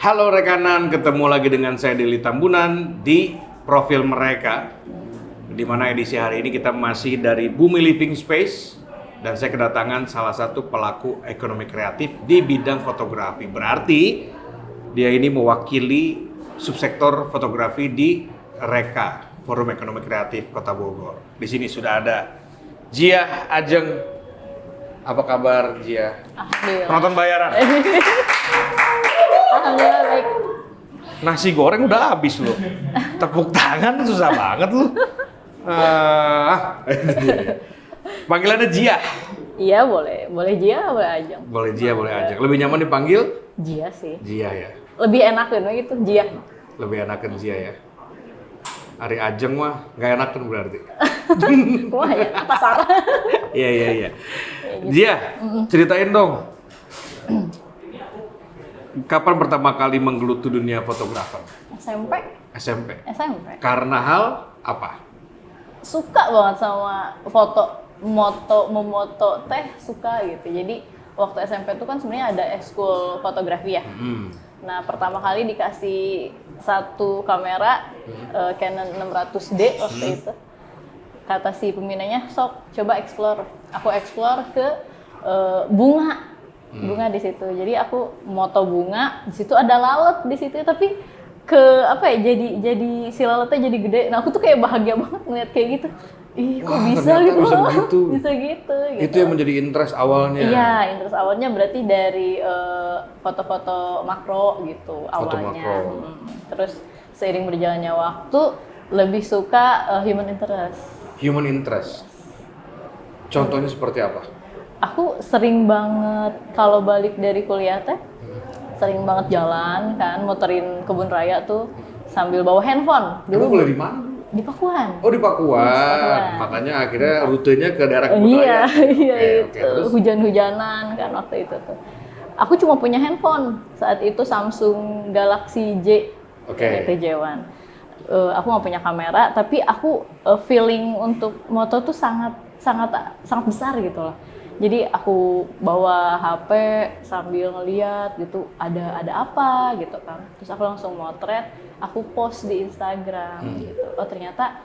Halo rekanan, ketemu lagi dengan saya Deli Tambunan di profil mereka. Di mana edisi hari ini kita masih dari Bumi Living Space dan saya kedatangan salah satu pelaku ekonomi kreatif di bidang fotografi. Berarti dia ini mewakili subsektor fotografi di Reka, Forum Ekonomi Kreatif Kota Bogor. Di sini sudah ada Jia Ajeng. Apa kabar Jia? Alhamdulillah. Penonton bayaran. Alhamdulillah baik. Nasi goreng udah habis loh. Tepuk tangan susah banget loh. Panggilannya Jia. Iya boleh Jia, boleh Ajeng. Boleh Jia, boleh Ajeng. Lebih nyaman dipanggil? Jia sih. Jia ya. Lebih enakan gitu, Jia. Lebih enakan Jia ya. Ari Ajeng mah nggak enakan berarti. Wah ya, pasar. Iya. Jia, ceritain dong. Kapan pertama kali menggeluti dunia fotografer? SMP. Karena hal apa? Suka banget sama foto, memoto teh suka gitu. Jadi waktu SMP tuh kan sebenarnya ada ekskul fotografi ya. Nah pertama kali dikasih satu kamera Canon 600D waktu itu. Kata si pembinanya, sok coba explore. Aku explore ke bunga di situ. Jadi aku moto bunga, di situ ada lalat di situ, tapi jadi si lalatnya jadi gede. Nah aku tuh kayak bahagia banget ngeliat kayak gitu. Ih, kok bisa gitu? Bisa gitu. Itu yang menjadi interest awalnya. Iya, interest awalnya berarti dari foto-foto makro gitu awalnya. Terus seiring berjalannya waktu lebih suka human interest. Human interest. Contohnya seperti apa? Aku sering banget kalau balik dari kuliah teh, sering banget jalan kan, muterin kebun raya tuh sambil bawa handphone. Dulu kuliah di mana? Di Pakuan. Oh di Pakuan. Makanya akhirnya rutenya ke daerah kebun raya. Iya itu. Hujan-hujanan kan waktu itu tuh. Aku cuma punya handphone saat itu Samsung Galaxy J, TJ1. Aku nggak punya kamera, tapi aku feeling untuk moto tuh sangat besar gitu loh. Jadi aku bawa HP sambil ngeliat gitu, ada apa gitu kan. Terus aku langsung motret, aku post di Instagram gitu. Oh ternyata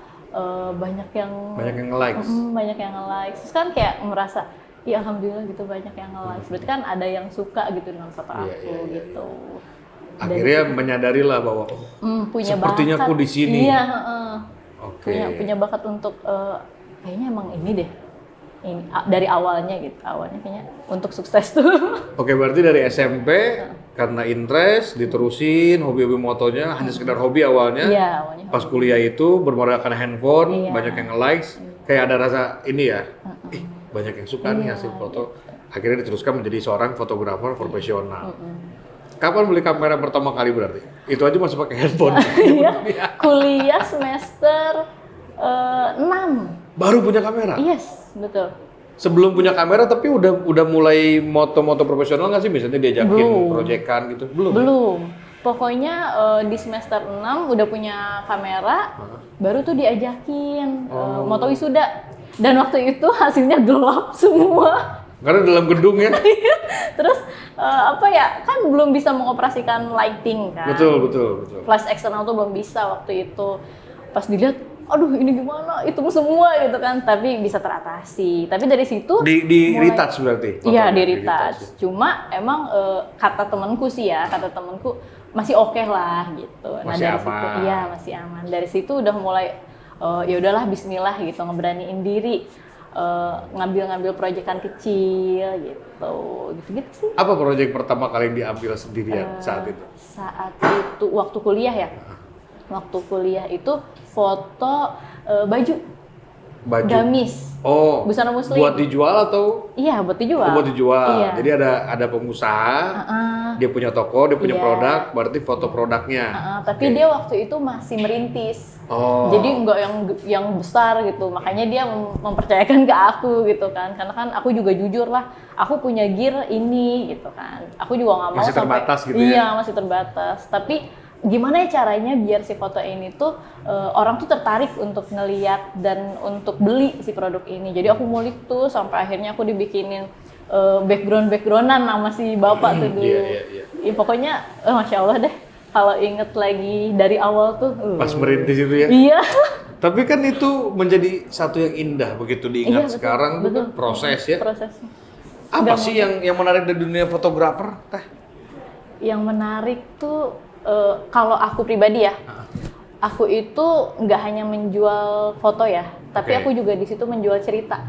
banyak yang nge-likes. Banyak yang nge-likes. Terus kan kayak merasa, ya alhamdulillah gitu banyak yang nge-likes. Berarti kan ada yang suka gitu dengan foto aku gitu. Akhirnya menyadari lah bahwa punya sepertinya bakat. aku di sini. Iya, punya bakat untuk kayaknya emang ini deh. Ini dari awalnya gitu. Awalnya kayaknya untuk sukses tuh. Oke, berarti dari SMP karena interest diterusin hobi-hobi motonya hanya sekedar hobi awalnya. Iya, awalnya. Pas kuliah itu bermodalkan handphone, banyak yang nge-likes, kayak ada rasa ini ya. Banyak yang suka nih hasil foto. Akhirnya diteruskan menjadi seorang fotografer profesional. Kapan beli kamera pertama kali berarti? Itu aja masih pakai handphone. Iya. Kuliah semester 6. Baru punya kamera? Yes, betul. Sebelum punya kamera tapi udah mulai moto-moto profesional nggak sih? Misalnya diajakin proyekan gitu? Belum. Pokoknya di semester 6 udah punya kamera, baru tuh diajakin moto wisuda. Dan waktu itu hasilnya gelap semua. Karena dalam gedung ya? Terus kan belum bisa mengoperasikan lighting kan. Betul. Flash eksternal tuh belum bisa waktu itu. Pas dilihat, aduh ini gimana, hitung semua gitu kan. Tapi bisa teratasi. Tapi dari situ di retouch berarti? Iya, di retouch. Cuma emang kata temanku masih oke lah gitu. Masih dari aman. situ, iya masih aman. Dari situ udah mulai ya udahlah Bismillah gitu, ngeberaniin diri. Ngambil proyekan kecil gitu sih. Apa proyek pertama kali yang diambil sendirian saat itu? Saat itu waktu kuliah ya. Waktu kuliah itu foto baju. Gamis. Oh. Busana muslim. Buat dijual atau? Iya, buat dijual. Buat dijual. Iya. Jadi ada pengusaha, dia punya toko, dia punya produk, berarti foto produknya. Tapi dia waktu itu masih merintis. Jadi nggak yang besar gitu. Makanya dia mempercayakan ke aku gitu kan. Karena kan aku juga jujur lah, aku punya gear ini gitu kan. Aku juga nggak mau masih terbatas gitu ya? Iya, masih terbatas. Tapi gimana ya caranya biar si foto ini tuh orang tuh tertarik untuk ngeliat dan untuk beli si produk ini. Jadi aku ngulik tuh sampai akhirnya aku dibikinin backgroundan nama si bapak tuh dulu. Iya. Ya, pokoknya masya Allah deh kalau inget lagi dari awal tuh. Pas merintis itu ya. Iya. Tapi kan itu menjadi satu yang indah begitu diingat Iya, betul, sekarang tuh kan betul. proses ya. Prosesnya. Apa sih yang menarik dari dunia fotografer, Teh? Yang menarik tuh kalau aku pribadi ya, aku itu nggak hanya menjual foto ya, tapi Oke. aku juga di situ menjual cerita.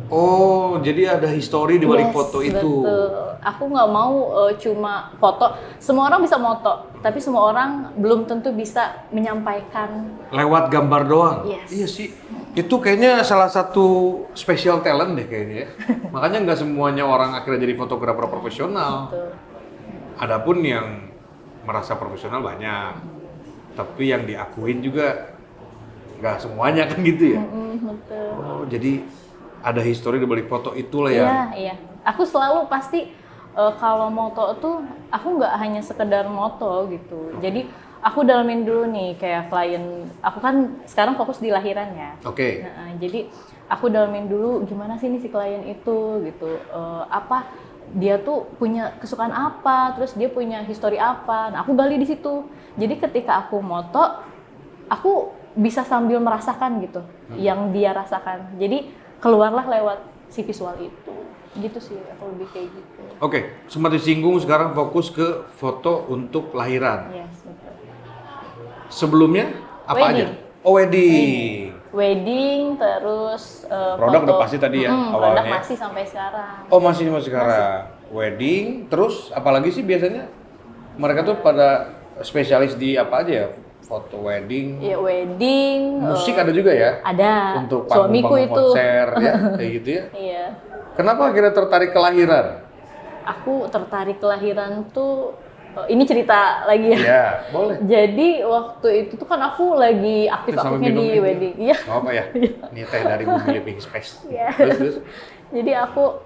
Oh, jadi ada histori di balik Yes, foto itu. betul. Aku nggak mau cuma foto. Semua orang bisa moto, tapi semua orang belum tentu bisa menyampaikan. Lewat gambar doang. Yes. Iya sih. Itu kayaknya salah satu special talent deh kayaknya ya. Makanya nggak semuanya orang akhirnya jadi fotografer profesional. Betul. Adapun yang merasa profesional banyak. Tapi yang diakuin juga nggak semuanya kan gitu ya. Betul. Oh, jadi ada histori di balik foto itulah ya. Iya. Aku selalu pasti kalau moto tuh aku nggak hanya sekedar moto gitu. Jadi aku dalamin dulu nih kayak klien. Aku kan sekarang fokus di lahiran ya. Oke. Nah, jadi aku dalamin dulu gimana sih nih si klien itu gitu. Apa dia tuh punya kesukaan apa, terus dia punya histori apa. Nah, aku gali di situ. Jadi ketika aku moto, aku bisa sambil merasakan gitu yang dia rasakan. Jadi keluarlah lewat si visual itu. Gitu sih, aku lebih kayak gitu. Oke, sempat disinggung sekarang fokus ke foto untuk lahiran. Yes, betul. Sebelumnya apa Wedding. aja? Oh, wedding. Wedding, terus Produk foto. udah pasti tadi ya, awalnya. Produk masih sampai sekarang. Oh, masih sekarang. Wedding, terus apalagi sih biasanya? Mereka tuh pada spesialis di apa aja ya? Foto wedding. Ya, wedding. Musik ada juga ya? Ada. Untuk Suamiku panggung-panggung itu. konser ya, kayak gitu ya. Iya. Kenapa akhirnya tertarik ke lahiran? Aku tertarik kelahiran tuh, ini cerita lagi ya. Iya, boleh. Jadi waktu itu tuh kan aku lagi aktif-aktifnya di wedding. Iya. Gak apa ya? Ini teh dari Bumi Living Space. Iya. Terus. Jadi aku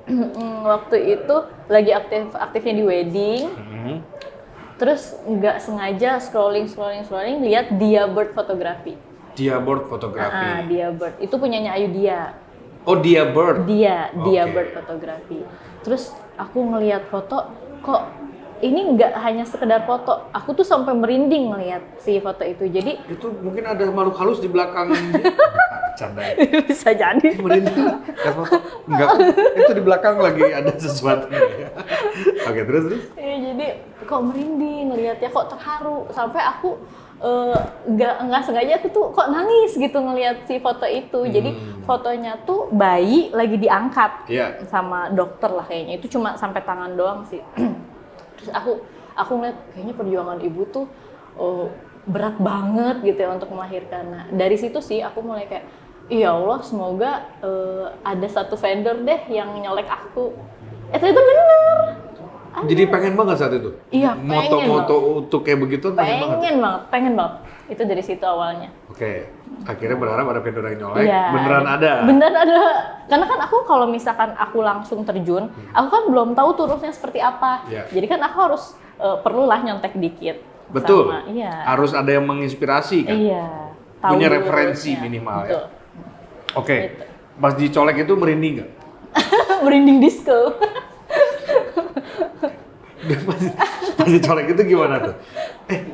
waktu itu lagi aktifnya di wedding. Terus nggak sengaja scrolling lihat Dia Bird fotografi. Dia Bird fotografi. Dia Bird itu punyanya Ayu Dia. Oh, Dia Bird. Dia Oke. Bird fotografi. Terus aku ngelihat foto, kok ini nggak hanya sekedar foto. Aku tuh sampai merinding ngelihat si foto itu. Jadi Itu mungkin ada makhluk halus di belakang. Canda. bisa jadi. Merinding. Lihat foto. Enggak. Itu di belakang lagi ada sesuatu. Oke, terus. Iya, jadi kok merinding ngelihatnya, kok terharu sampai aku nggak sengaja aku tuh kok nangis gitu ngelihat si foto itu. Jadi fotonya tuh bayi lagi diangkat Iya. sama dokter lah kayaknya. Itu cuma sampai tangan doang sih. Terus aku ngeliat kayaknya perjuangan ibu tuh berat banget gitu ya untuk melahirkan. Nah, dari situ sih aku mulai kayak, ya Allah semoga ada satu vendor deh yang nyolek aku. Ternyata bener. Jadi pengen banget saat itu? Iya, pengen Moto-moto untuk kayak begitu pengen banget? Pengen banget. Itu dari situ awalnya. Oke, akhirnya berharap ada vendor yang nyolek, Iya, beneran ada? Beneran ada. Karena kan aku kalau misalkan aku langsung terjun, aku kan belum tahu turunnya seperti apa. Iya. Jadi kan aku harus perlulah nyontek dikit. Betul, Iya. harus ada yang menginspirasi kan? Iya. Punya Tahu referensi lurusnya. minimal ya? Betul. Oke, Gitu. pas dicolek itu merinding nggak? Merinding disco. Pas dicolek itu gimana tuh?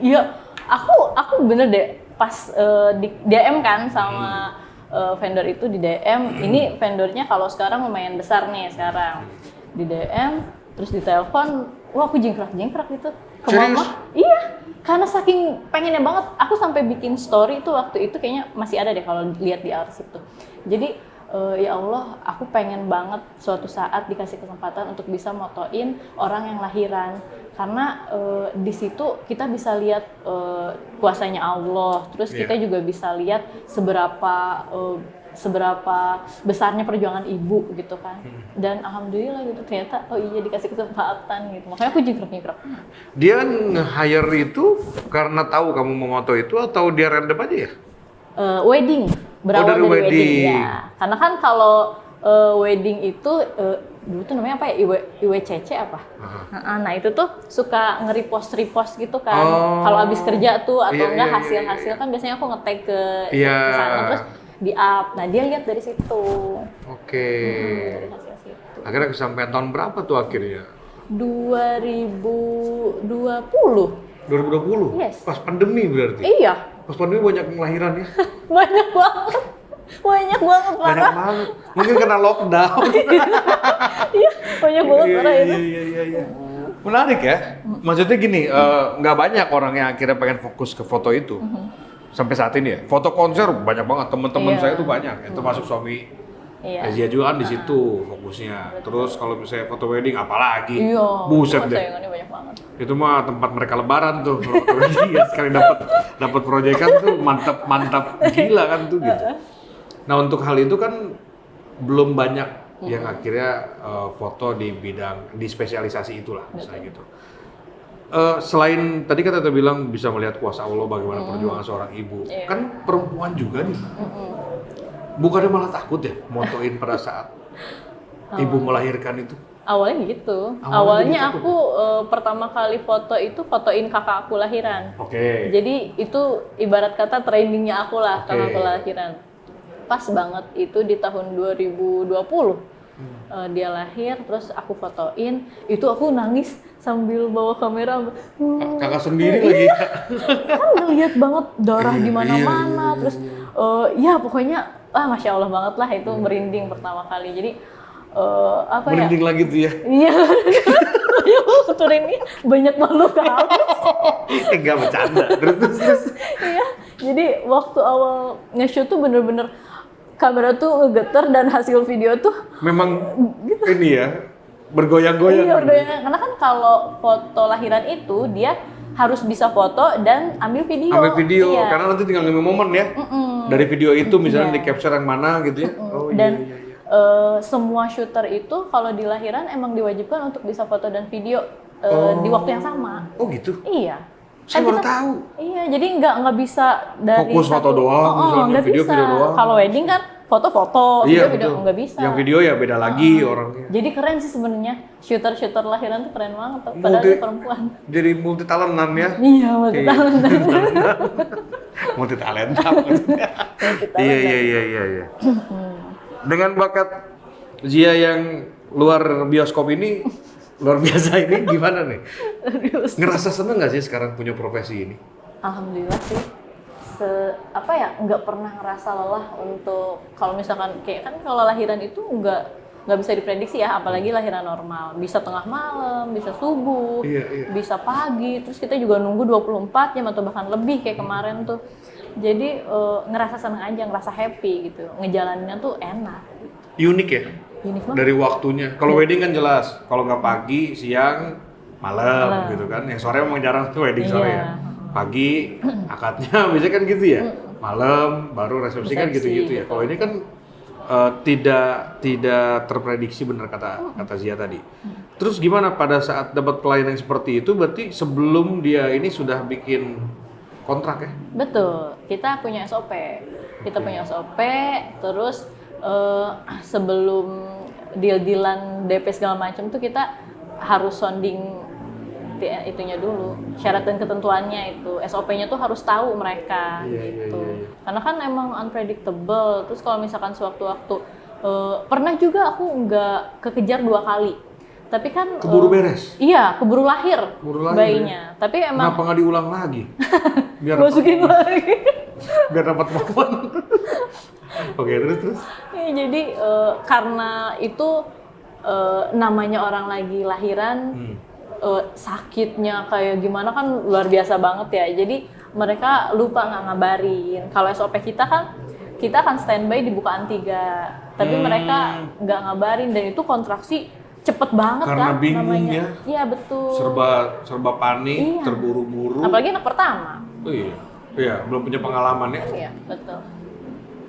Iya, aku bener deh pas di DM kan sama vendor itu di DM. Ini vendornya kalau sekarang lumayan besar nih sekarang. Di DM, terus ditelepon, wah aku jingkrak gitu. Ke Serius? mama. Iya, karena saking pengennya banget. Aku sampai bikin story itu waktu itu kayaknya masih ada deh kalau lihat di arsip tuh. Jadi ya Allah, aku pengen banget suatu saat dikasih kesempatan untuk bisa motoin orang yang lahiran. Karena di situ kita bisa lihat kuasanya Allah, terus kita juga bisa lihat seberapa besarnya perjuangan ibu gitu kan. Dan alhamdulillah gitu ternyata oh iya dikasih kesempatan gitu. Makanya aku jingkrak. Dia nge-hire itu karena tahu kamu mau moto itu atau dia random aja ya? Wedding, berawal dari dari wedding. wedding. Ya. Karena kan kalau wedding itu dulu tuh namanya apa ya, IWCC apa? Nah itu tuh suka nge-repost gitu kan. Kalau abis kerja tuh atau enggak hasil-hasil kan biasanya aku nge-tag ke sana terus di-up. Nah dia lihat dari situ. Oke. Dari hasil situ. Akhirnya kesampaian tahun berapa tuh akhirnya? 2020. 2020? Yes. Pas pandemi berarti? Iya. Pas pandemi banyak kelahiran ya? Banyak banget. Banyak banget Banyak parah. banget. Mungkin kena lockdown. Iya, banyak banget parah itu. Iya. Menarik ya. Maksudnya gini, nggak banyak orang yang akhirnya pengen fokus ke foto itu. Sampai saat ini ya. Foto konser banyak banget. Temen-temen Iya. saya tuh banyak. Itu masuk suami Iya. Asia juga kan di situ fokusnya. Terus kalau misalnya foto wedding apalagi. Iya. Buset deh. Sayangannya banyak banget. Itu mah tempat mereka lebaran tuh. Kalau foto wedding ya sekali dapat proyekan tuh mantap gila kan tuh gitu. Nah, untuk hal itu kan belum banyak yang akhirnya foto di bidang di spesialisasi itulah misalnya gitu. Selain tadi kan Tete bilang bisa melihat kuasa Allah bagaimana perjuangan seorang ibu. Iya. Kan perempuan juga nih. Bukannya malah takut ya motoin pada saat ibu melahirkan itu? Awalnya gitu. Awalnya Awalnya gitu. aku pertama kali foto itu fotoin kakak aku lahiran. Oke. Jadi itu ibarat kata trainingnya aku lah, Oke. kakak aku lahiran. Pas banget itu di tahun 2020. Dia lahir, terus aku fotoin. Itu aku nangis sambil bawa kamera. Kakak sendiri lagi. Kan ngeliat banget darah di mana-mana. Iya. Terus ya pokoknya Masya Allah banget lah itu merinding pertama kali. Jadi apa ya? Merinding lagi tuh ya. Iya. Ini banyak makhluk halus. Enggak bercanda. Terus. Iya. Jadi waktu awal nge-shoot tuh bener-bener kamera tuh ngegeter dan hasil video tuh Memang ini ya bergoyang-goyang. iya bergoyang. Karena kan kalau foto lahiran itu dia harus bisa foto dan ambil video. Ambil video Iya. karena nanti tinggal ngambil momen ya. Dari video itu misalnya Iya. di capture yang mana gitu ya. Oh Dan iya. semua shooter itu kalau di lahiran emang diwajibkan untuk bisa foto dan video di waktu yang sama. Oh gitu. Iya. Saya Kan baru kita- tahu. Iya, jadi nggak bisa dari Fokus foto doang, misalnya nggak video bisa. doang. Kalau wedding kan foto-foto, Iya video betul. nggak bisa. Yang video ya beda lagi orangnya. Jadi keren sih sebenarnya shooter lahiran tuh keren banget. Padahal dia perempuan. Jadi multi talentan ya. Iya, multi talenta. Multi talenta maksudnya. Iya. Dengan bakat Zia yang luar bioskop ini, luar biasa ini gimana nih? Ngerasa seneng nggak sih sekarang punya profesi ini? Alhamdulillah sih. Nggak pernah ngerasa lelah untuk kalau misalkan kayak kan kalau lahiran itu nggak bisa diprediksi ya, apalagi lahiran normal. Bisa tengah malam, bisa subuh, Iya. bisa pagi. Terus kita juga nunggu 24 jam atau bahkan lebih kayak kemarin tuh. Jadi ngerasa seneng aja, ngerasa happy gitu. Ngejalaninnya tuh enak. Unik ya? Unik banget. Dari waktunya. Kalau wedding kan jelas, kalau nggak pagi, siang, malam gitu kan. Yang sore memang jarang tuh wedding sore ya. Iya. Pagi, akadnya biasanya kan gitu ya. Malam, baru resepsi kan Resepsi, gitu-gitu ya. Kalau ini kan tidak terprediksi benar kata Zia tadi. Terus gimana pada saat dapat klien yang seperti itu? Berarti sebelum dia ini sudah bikin kontrak ya? Betul, kita punya SOP. Kita punya SOP, terus sebelum deal-dealan DP segala macam tuh kita harus sounding itunya dulu, syarat dan ketentuannya itu, SOP-nya tuh harus tahu mereka gitu. Karena kan emang unpredictable. Terus kalau misalkan sewaktu-waktu pernah juga aku nggak kekejar 2 kali. Tapi kan Keburu beres? Iya, keburu lahir bayinya. Ya? Tapi emang Kenapa nggak diulang lagi? Biar masukin lagi. biar dapat momen. Oke, terus. Ya, jadi karena itu namanya orang lagi lahiran, sakitnya kayak gimana kan luar biasa banget ya. Jadi mereka lupa nggak ngabarin. Kalau SOP kita kan kita akan standby di bukaan 3, tapi mereka nggak ngabarin dan itu kontraksi cepet banget Karena kan bingung namanya. ya. Iya betul. Serba panik, Iya. terburu-buru. Apalagi anak pertama. Oh iya, belum punya pengalaman ya. Iya betul.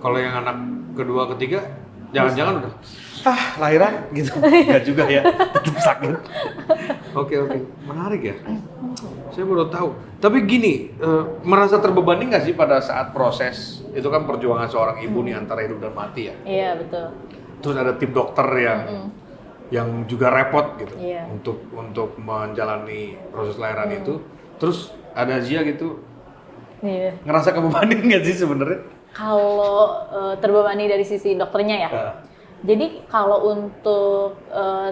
Kalau yang anak kedua, ketiga, jangan-jangan udah lahiran gitu. Enggak juga ya, tetap sakit. Oke, menarik ya. Saya baru tahu. Tapi gini, merasa terbebani nggak sih pada saat proses? Itu kan perjuangan seorang ibu nih antara hidup dan mati ya. Iya betul. Terus ada tim dokter yang juga repot gitu Iya. untuk menjalani proses lahiran itu. Terus ada Zia gitu, Iya. ngerasa kebebani nggak sih sebenarnya? Kalau terbebani dari sisi dokternya ya, Jadi kalau untuk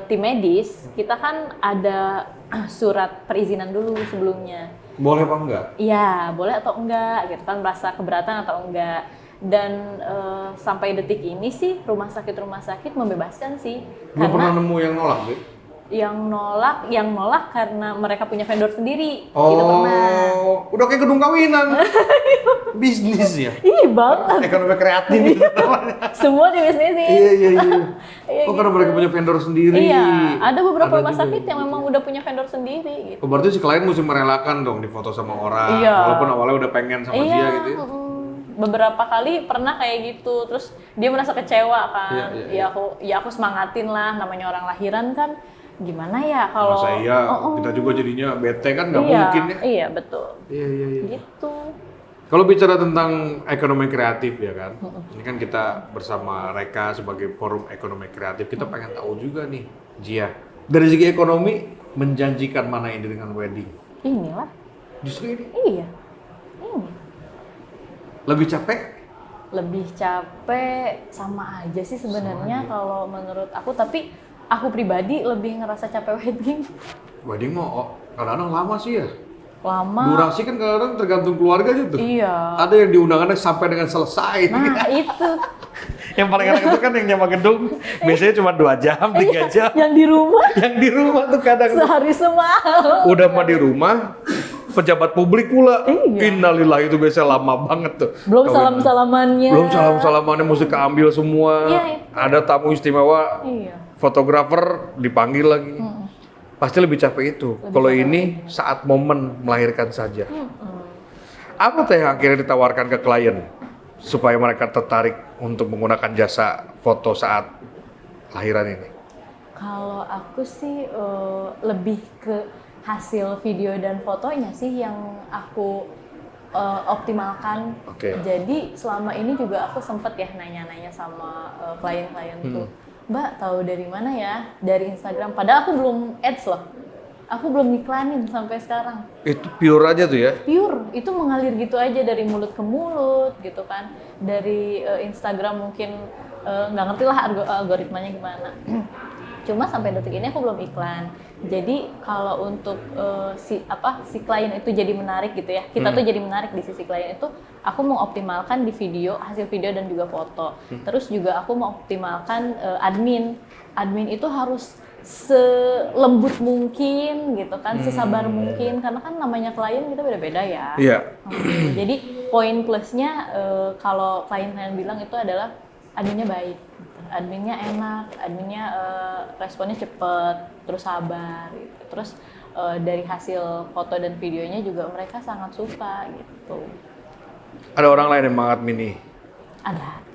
tim medis, kita kan ada surat perizinan dulu sebelumnya. Boleh apa enggak? Iya, boleh atau enggak gitu kan, merasa keberatan atau enggak. Dan sampai detik ini sih rumah sakit membebaskan sih. Belum pernah nemu yang nolak, Bu? Yang nolak karena mereka punya vendor sendiri. Gitu pernah. Udah kayak gedung kawinan. Bisnis ya. Ih, banget. Ekonomi kreatif gitu namanya. Semua dibisnisin. Iya. Iya, Karena mereka punya vendor sendiri. Iya, ada beberapa Ada rumah juga. sakit yang memang udah punya vendor sendiri gitu. Berarti si klien mesti merelakan dong difoto sama orang, Iya. walaupun awalnya udah pengen sama dia gitu ya. Beberapa kali pernah kayak gitu, terus dia merasa kecewa kan. Iya. Aku semangatin lah, namanya orang lahiran kan. Gimana ya kalau Masa iya, kita juga jadinya bete kan nggak iya, mungkin ya. Iya, betul. Iya. Gitu. Kalau bicara tentang ekonomi kreatif ya kan, ini kan kita bersama Reka sebagai forum ekonomi kreatif, kita pengen tahu juga nih, Jia, dari segi ekonomi menjanjikan mana ini dengan wedding? Inilah. Justru ini Iya. Ini. lebih capek? Lebih capek sama aja sih sebenarnya kalau menurut aku, tapi aku pribadi lebih ngerasa capek wedding. Wedding mau kadang-kadang lama sih ya. Lama. Durasi kan kadang-kadang tergantung keluarga gitu. Iya. Ada yang diundangannya sampai dengan selesai. Nah, itu. Yang paling enak itu kan yang nyewa gedung biasanya cuma 2 jam, 3 jam. Yang di rumah Yang di rumah tuh kadang sehari semalam. udah mah di rumah, pejabat publik pula. Iya. Innalillah itu biasanya lama banget tuh. Belum Kawin. salam-salamannya. Belum salam-salamannya mesti keambil semua. Iya, itu. Ada tamu istimewa, Iya. fotografer dipanggil lagi. Pasti lebih capek itu. Kalau ini saat momen melahirkan saja. Apa teh yang akhirnya ditawarkan ke klien supaya mereka tertarik untuk menggunakan jasa foto saat lahiran ini? Kalau aku sih lebih ke hasil video dan fotonya sih yang aku optimalkan. Oke. Jadi selama ini juga aku sempet ya nanya-nanya sama klien-klien tuh, Mbak tahu dari mana ya? Dari Instagram. Padahal aku belum ads loh. Aku belum iklanin sampai sekarang. Itu pure aja tuh ya? Pure, itu mengalir gitu aja dari mulut ke mulut gitu kan. Dari Instagram mungkin nggak ngerti lah algoritmanya gimana. Cuma sampai detik ini aku belum iklan. Jadi kalau untuk si klien itu jadi menarik gitu ya. Kita tuh jadi menarik di sisi klien itu, aku mau optimalkan di video, hasil video dan juga foto. Terus juga aku mau optimalkan admin. Admin itu harus selembut mungkin gitu kan, sesabar mungkin, karena kan namanya klien kita beda-beda ya. Iya. Jadi poin plusnya kalau klien-klien bilang itu adalah adminnya baik, adminnya enak, adminnya responnya cepet, terus sabar gitu. Terus dari hasil foto dan videonya juga mereka sangat suka gitu. Ada orang lain yang mengadmin nih?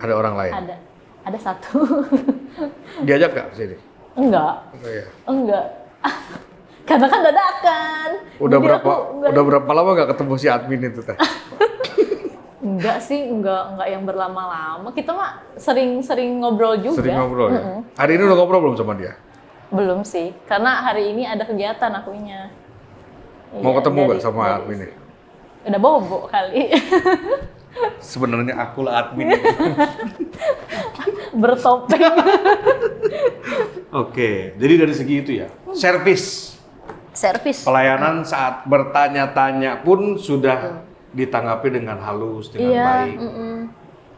Ada orang lain? Ada satu. Diajak nggak ke sini? Enggak. Oh, iya. Enggak. Karena kan dadakan. Udah Jadi udah berapa lama nggak ketemu si admin itu teh? Enggak sih, enggak yang berlama-lama. Kita mah sering ngobrol juga. Sering ngobrol ya? Hari ini udah ngobrol belum sama dia? Belum sih, karena hari ini ada kegiatan akunya. Mau Iya, ketemu nggak sama adminnya? Udah bobo kali. Sebenarnya aku lah admin. Bertopeng. Oke, jadi dari segi itu ya, servis. Pelayanan saat bertanya-tanya pun sudah ditanggapi dengan halus, dengan baik.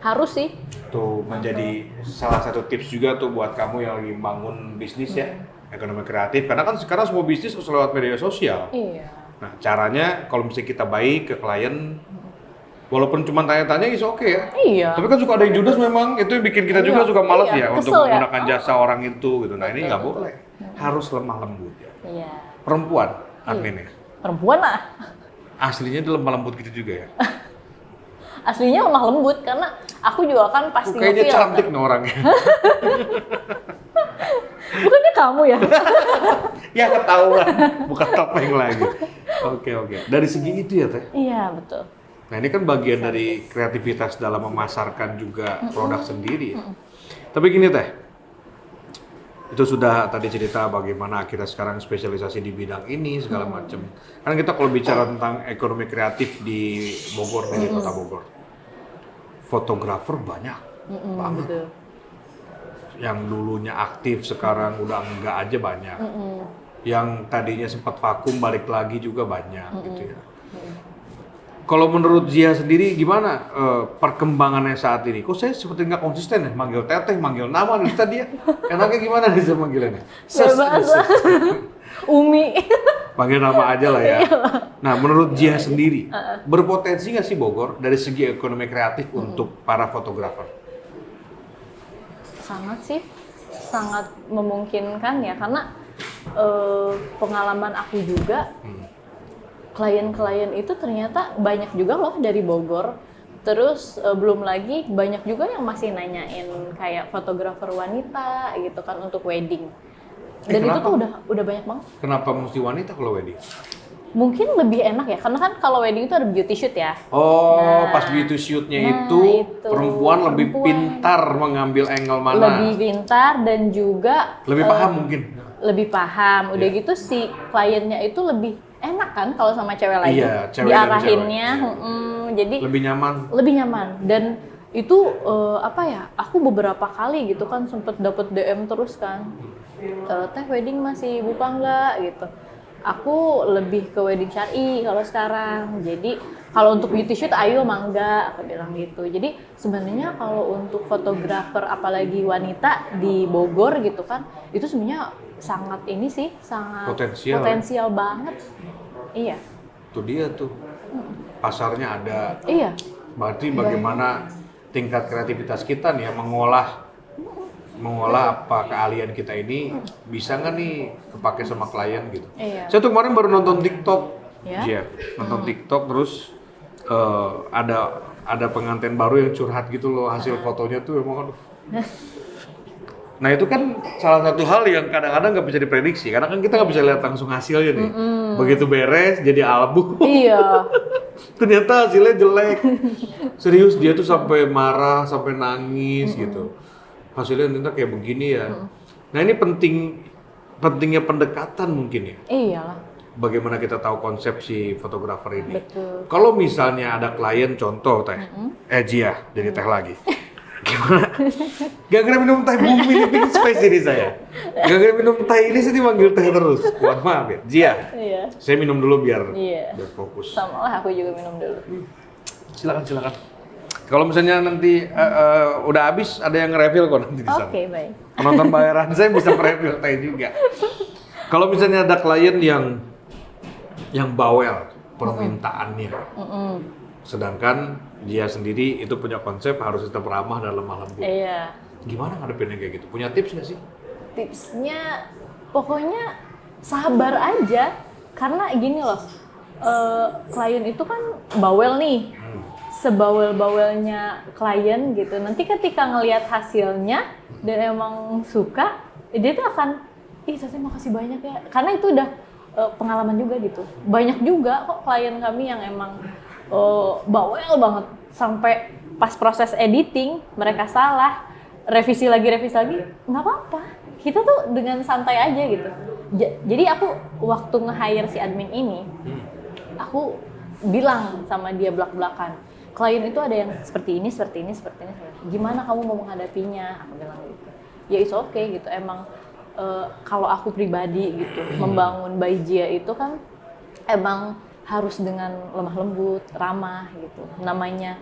Harus sih. Tuh menjadi salah satu tips juga tuh buat kamu yang lagi bangun bisnis ya, ekonomi kreatif. Karena kan sekarang semua bisnis harus lewat media sosial. Iya. Nah, caranya kalau misalnya kita baik ke klien, walaupun cuma tanya-tanya is oke ya. Iya. Tapi kan suka ada yang judes memang, itu yang bikin kita juga suka malas ya untuk kesel ya. menggunakan jasa orang itu gitu. Nah, ini nggak boleh. Harus lemah lembut ya. Iya. Perempuan adminnya. Perempuan lah. Aslinya dia lemah lembut gitu juga ya. Aslinya lemah lembut karena aku juga kan pasti Kayaknya ngefilter. cantik nih orangnya. Bukannya kamu ya? Ya ketahuan, bukan topeng lagi. Oke. Dari segi itu ya teh. Iya, betul. Nah ini kan bagian dari kreativitas dalam memasarkan juga produk sendiri ya. Tapi gini teh, itu sudah tadi cerita bagaimana akhirnya sekarang spesialisasi di bidang ini segala macam. Karena kita kalau bicara tentang ekonomi kreatif di Bogor, di Kota Bogor, fotografer banyak banget. Betul. yang dulunya aktif sekarang udah enggak aja banyak. Yang tadinya sempat vakum balik lagi juga banyak gitu ya. Kalau menurut Zia sendiri gimana perkembangannya saat ini? Kok saya seperti nggak konsisten ya? Manggil teteh, manggil nama nih tadi ya. Enaknya gimana nih saya manggilannya? Bebas lah. Umi. Panggil nama aja lah ya. Nah, menurut Zia sendiri, berpotensi nggak sih Bogor dari segi ekonomi kreatif untuk para fotografer? Sangat sih, sangat memungkinkan ya, karena pengalaman aku juga, klien-klien itu ternyata banyak juga loh dari Bogor. Terus belum lagi banyak juga yang masih nanyain kayak fotografer wanita gitu kan untuk wedding. Dan itu tuh udah banyak banget. Kenapa mesti wanita kalau wedding? Mungkin lebih enak ya, karena kan kalau wedding itu ada beauty shoot ya. Oh, pas beauty shoot-nya itu perempuan lebih pintar mengambil angle mana? Lebih pintar dan juga lebih paham mungkin. Lebih paham. Udah gitu si kliennya itu lebih enak kan kalau sama cewek lagi. Iya, cewek diarahinnya, jadi lebih nyaman. Lebih nyaman. Dan itu apa ya? Aku beberapa kali gitu kan sempet dapet DM terus kan. Teh wedding masih buka nggak gitu. Aku lebih ke wedding syar'i kalau sekarang. Jadi kalau untuk beauty shoot ayo mangga, aku bilang gitu. Jadi sebenarnya kalau untuk fotografer apalagi wanita di Bogor gitu kan, itu sebenarnya sangat ini sih, sangat potensial banget. Iya. Itu dia tuh. Pasarnya ada. Iya. Berarti bagaimana tingkat kreativitas kita nih ya mengolah apa keahlian kita ini bisa nggak nih kepake sama klien gitu. Iya. Saya tuh kemarin baru nonton TikTok, ya? Nonton TikTok terus ada pengantin baru yang curhat gitu loh, hasil fotonya tuh emang aduh. Nah itu kan salah satu hal yang kadang-kadang nggak bisa diprediksi, karena kan kita nggak bisa lihat langsung hasilnya nih. Begitu beres jadi album. Iya. Ternyata hasilnya jelek. Serius dia tuh sampai marah, sampai nangis gitu. Hasilnya ternyata kayak begini ya. Nah ini pentingnya pendekatan mungkin ya. Iyalah. Bagaimana kita tahu konsep si fotografer ini. Betul. Kalau misalnya ada klien contoh teh, Zia jadi teh lagi. Gimana? Gara-gara minum teh Bumi Living Space ini saya. Gara-gara minum teh ini saya dipanggil teh terus. Mohon maaf ya. Zia. Iya. Saya minum dulu biar fokus. Sama lah, aku juga minum dulu. Silakan. Kalau misalnya nanti udah habis, ada yang nge-refill kok nanti di sana. Oke, baik. Penonton bayaran saya bisa nge-refill teh juga. Kalau misalnya ada klien yang bawel permintaannya, sedangkan dia sendiri itu punya konsep harus tetap ramah dan lemah lembut. Iya. Gimana ngadepinnya kayak gitu? Punya tips nggak sih? Tipsnya pokoknya sabar aja, karena gini loh, klien itu kan bawel nih. Sebawel-bawelnya klien gitu, nanti ketika ngelihat hasilnya dan emang suka, dia tuh akan, Tete makasih banyak ya, karena itu udah pengalaman juga gitu. Banyak juga kok klien kami yang emang bawel banget, sampai pas proses editing mereka salah, revisi lagi, nggak apa-apa, kita tuh dengan santai aja gitu. Jadi aku waktu nge-hire si admin ini, aku bilang sama dia belak-belakan, klien itu ada yang seperti ini. Gimana kamu mau menghadapinya? Aku bilang gitu. Ya it's okay gitu. Emang kalau aku pribadi gitu, membangun by Zia itu kan emang harus dengan lemah lembut, ramah gitu. Namanya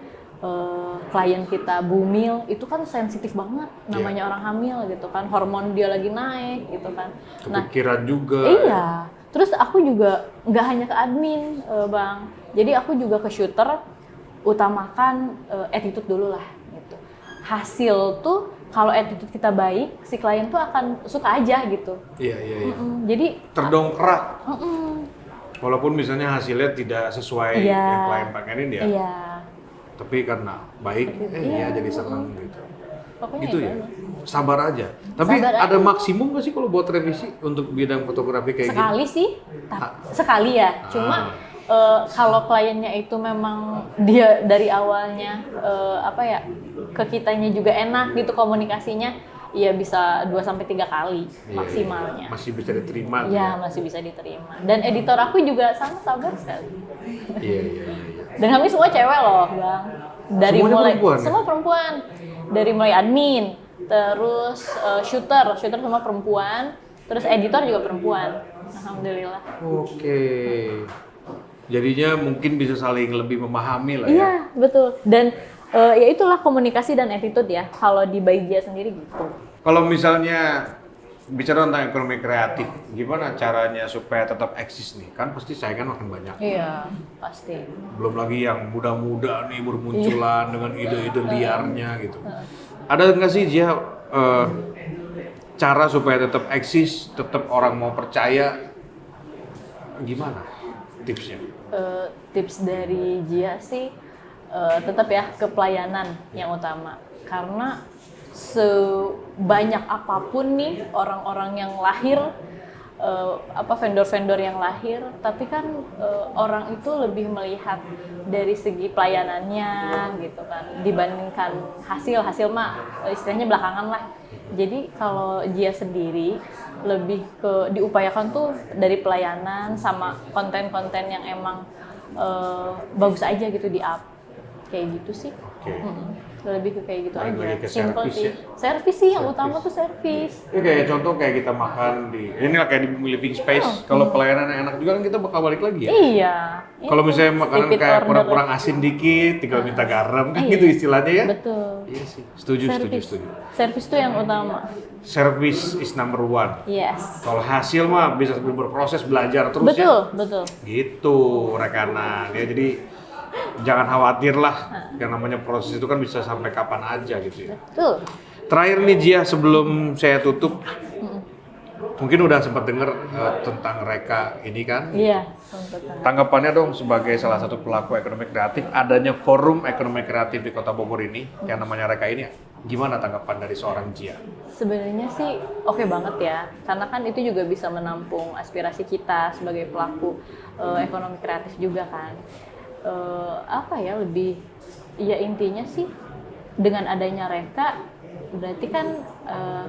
klien kita bumil itu kan sensitif banget. Namanya orang hamil gitu kan, hormon dia lagi naik gitu kan. Kepikiran juga. Iya. Terus aku juga nggak hanya ke admin, Bang. Jadi aku juga ke shooter. Utamakan attitude dulu lah gitu. Hasil tuh kalau attitude kita baik, si klien tuh akan suka aja gitu. Iya. Jadi terdongkrak. Walaupun misalnya hasilnya tidak sesuai yang klien pengenin ya. Iya. Tapi karena baik, jadi senang gitu. Pokoknya gitu ya. Sabar aja. Tapi ada maksimum nggak sih kalau buat revisi untuk bidang fotografi kayak sekali gitu? Sih, sekali ya. Cuma kalau kliennya itu memang dia dari awalnya ke kitanya juga enak gitu komunikasinya, ya bisa 2-3 kali maksimalnya. Masih bisa diterima. Iya, masih bisa diterima. Dan editor aku juga sama sabar sekali. Iya. Dan kami semua cewek loh, Bang. Dari semuanya mulai perempuan, semua perempuan. Dari mulai admin, terus shooter semua perempuan, terus editor juga perempuan. Alhamdulillah. Oke. Jadinya mungkin bisa saling lebih memahami lah ya. Iya, betul. Dan ya itulah komunikasi dan attitude ya, kalau di Baijia sendiri gitu. Kalau misalnya bicara tentang ekonomi kreatif, gimana caranya supaya tetap eksis nih? Kan pasti saingan makin banyak. Iya, pasti. Belum lagi yang muda-muda nih bermunculan dengan ide-ide liarnya gitu. Ada nggak sih Jia cara supaya tetap eksis, tetap orang mau percaya? Gimana tipsnya? Tips dari Jia sih tetap ya ke pelayanan yang utama, karena sebanyak apapun nih orang-orang yang lahir, vendor-vendor yang lahir, tapi kan orang itu lebih melihat dari segi pelayanannya gitu kan, dibandingkan hasil mah istilahnya belakangan lah. Jadi kalau Jia sendiri lebih ke diupayakan tuh dari pelayanan sama konten-konten yang emang bagus aja gitu di up, kayak gitu sih. Oke. Lebih ke kayak gitu Balik aja. lagi ke Simple servis sih. ya? Servis sih yang utama tuh servis. Ini kayak contoh kayak kita makan di, ini lah kayak di Bumi Living Space. Kalau pelayanan yang enak juga kan kita bakal balik lagi ya. Iya. Kalau misalnya makanan Repeat kayak order. kurang-kurang asin dikit, tinggal minta garam kan Iya. gitu istilahnya ya. Betul. Iya sih. Setuju. Servis tuh yang utama. Service is number one. Yes. Kalau hasil mah bisa sambil berproses belajar terus ya. Betul. Gitu rekanan ya. Jadi jangan khawatir lah. Yang namanya proses itu kan bisa sampai kapan aja gitu ya. Betul. Terakhir nih Jia sebelum saya tutup. Mungkin udah sempat dengar tentang Reka ini kan? Iya, betul. Tanggapannya dong sebagai salah satu pelaku ekonomi kreatif, adanya forum ekonomi kreatif di Kota Bogor ini, yang namanya Reka ini, gimana tanggapan dari seorang Jia? Sebenarnya sih oke banget ya, karena kan itu juga bisa menampung aspirasi kita sebagai pelaku ekonomi kreatif juga kan. Ya intinya sih dengan adanya Reka berarti kan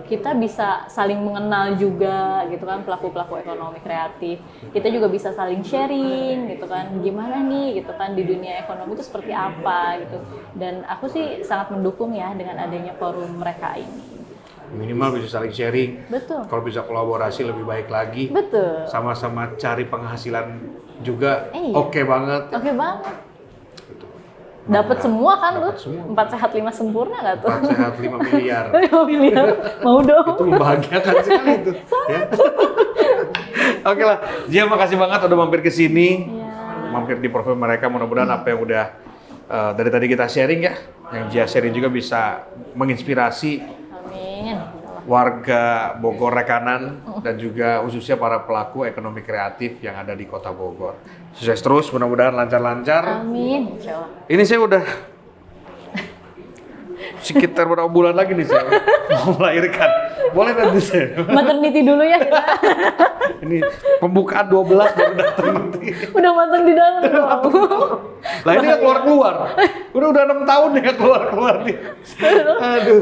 kita bisa saling mengenal juga gitu kan, pelaku-pelaku ekonomi kreatif. Kita juga bisa saling sharing gitu kan, gimana nih gitu kan di dunia ekonomi itu seperti apa gitu. Dan aku sih sangat mendukung ya dengan adanya forum mereka ini. Minimal bisa saling sharing. Betul. Kalau bisa kolaborasi lebih baik lagi. Betul. Sama-sama cari penghasilan juga. Iya. Oke banget. Oke banget. Dapat semua kan Dapat tuh? semua. 4 sehat 5 sempurna nggak tuh? 4 sehat 5 miliar. 5 miliar, mau dong. Itu membahagiakan sekali itu. Ya. Oke lah, Jia makasih banget udah mampir ke sini. Iya. Mampir di profil mereka, mudah-mudahan apa yang udah dari tadi kita sharing ya, yang Jia sharing juga bisa menginspirasi Amin. warga Bogor Rekanan dan juga khususnya para pelaku ekonomi kreatif yang ada di Kota Bogor. Sukses terus, mudah-mudahan lancar-lancar. Amin. Insya Allah. Ini saya udah sekitar berapa bulan lagi nih saya mau melahirkan. Boleh nanti saya. Maternity dulu ya kita. Ini pembukaan 12 baru datang nanti. Udah matang di dalam dong. Lah ini nggak keluar-keluar. Udah 6 tahun nih nggak keluar-keluar nih. Aduh.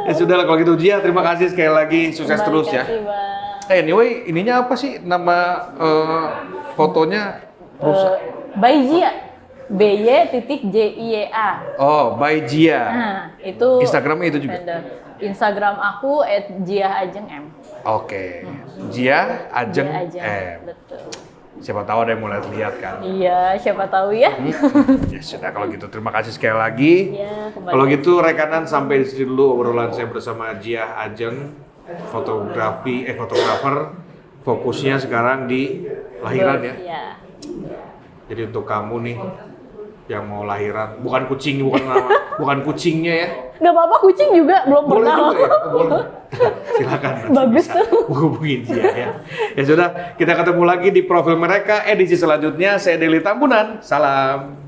Ya sudah lah kalau gitu Jia, terima kasih sekali lagi, sukses terus ya. Terima kasih, Bang. Anyway, ininya apa sih nama fotonya? Baijia. BY.JIEA. Oh, by Jia. Nah, itu Instagramnya itu juga? vendor. Instagram aku @jiaajeng_m. Oke. Jia Ajeng Ajeng. M. Betul. Siapa tahu ada yang mau lihat kan. Iya, siapa tahu ya. Ya sudah kalau gitu terima kasih sekali lagi. Iya, kembali. Kalau gitu rekanan sampai di sini dulu obrolan saya bersama Jia Ajeng, fotografer. Fokusnya sekarang di lahiran ya. Iya. Jadi untuk kamu nih yang mau lahiran, bukan kucingnya ya. Nggak apa-apa, kucing juga belum Boleh pernah. juga ya, boleh. Silakan. nanti Bagus bisa tuh. hubungin dia ya. Ya sudah, kita ketemu lagi di profil mereka edisi selanjutnya. Saya Deli Tambunan. Salam.